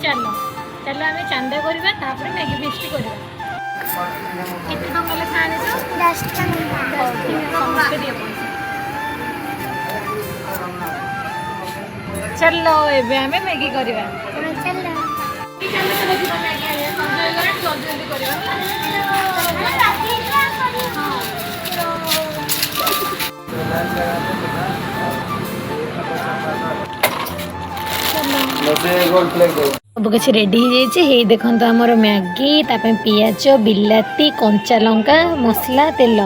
ଚାଲ ଚାଲ ଆମେ ଚାନ୍ଦା କରିବା ତାପରେ ମ୍ୟାଗି ଫିଷ୍ଟ କରିବା। କେତେ ଟଙ୍କା ଲେଖା ଆଣିଛ? 10 ଟଙ୍କା। ସମସ୍ତେ ଦିଅ ପଇସା। ଚାଲ ଏବେ ଆମେ ମ୍ୟାଗି କରିବା। ଚାଲ ଚାଲ ଚାଲ ଯିବା ମ୍ୟାଗି ଆଣିବା। ସଞ୍ଜ ହେଇଗଲାଣି ଜଲ୍ଦି ଜଲ୍ଦି କରିବା ସବୁ କିଛି ରେଡି ହେଇଯାଇଛି। ହେଇ ଦେଖନ୍ତୁ ଆମର ମ୍ୟାଗି, ତା ପାଇଁ ପିଆଜ, ବିଲାତି, କଞ୍ଚା ଲଙ୍କା, ମସଲା, ତେଲ,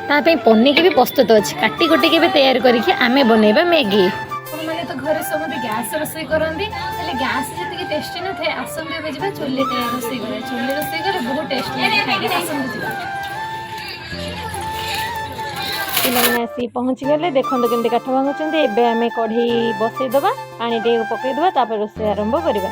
ତା ପାଇଁ ପନିକି ବି ପ୍ରସ୍ତୁତ ଅଛି। କାଟି କୁଟିକି ବି ତିଆରି କରିକି ଆମେ ବନେଇବା ମ୍ୟାଗି। ଆପଣମାନେ ତ ଘରେ ସମସ୍ତେ ଗ୍ୟାସ୍ ରୋଷେଇ କରନ୍ତି, ହେଲେ ଗ୍ୟାସ୍ ଯେତିକି ଟେଷ୍ଟି ନଥାଏ। ଆସନ୍ତୁ ଏବେ ଯିବା ଚୁଲିରେ ରୋଷେଇ କରିବା। ଚୁଲି ରୋଷେଇ କଲେ ବହୁତ ଟେଷ୍ଟି ଲାଗେ ଖାଇକି। ଆସନ୍ତୁ ଯିବା। ପିଲାମାନେ ଆସି ପହଞ୍ଚିଗଲେ। ଦେଖନ୍ତୁ କେମିତି କାଠ ଭାଙ୍ଗୁଛନ୍ତି। ଏବେ ଆମେ କଢ଼େଇ ବସେଇଦେବା, ପାଣି ଟିକେ ପକେଇଦେବା, ତାପରେ ରୋଷେଇ ଆରମ୍ଭ କରିବା।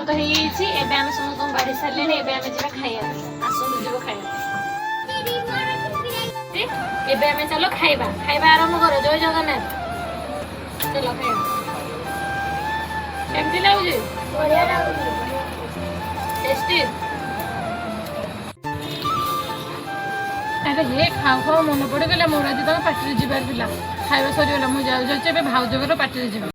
ତ ହେଇଯାଇଛି। ଏବେ ଆମେ ସମସ୍ତଙ୍କୁ ବାଢ଼ି ସାରିଲେଣି। ଏବେ ଆମେ ଯିବା ଖାଇବା ପାଇଁ। ଆସନ୍ତୁ ଯିବ ଖାଇବା ପାଇଁ। ଏବେ ଆମେ ଚାଲ ଖାଇବା। ଖାଇବା ଆରମ୍ଭ କର। ଜୟ ଜଗନ୍ନାଥ। ଚାଲ ଖାଇବା। କେମିତି ଲାଗୁଛି? ବଢିଆ ଲାଗୁଛି। ଟେଷ୍ଟି। ଆରେ ହେ ଖାଉ ଖାଉ ମନେ ପଡ଼ିଗଲା ମୋର ଆଜି ତମ ପାଟିରେ ଯିବାର ଥିଲା। ଖାଇବା ସରିଗଲା। ମୁଁ ଯାଉଛି ଏବେ ଭାଉଜଙ୍କର ପାଟିରେ ଯିବି।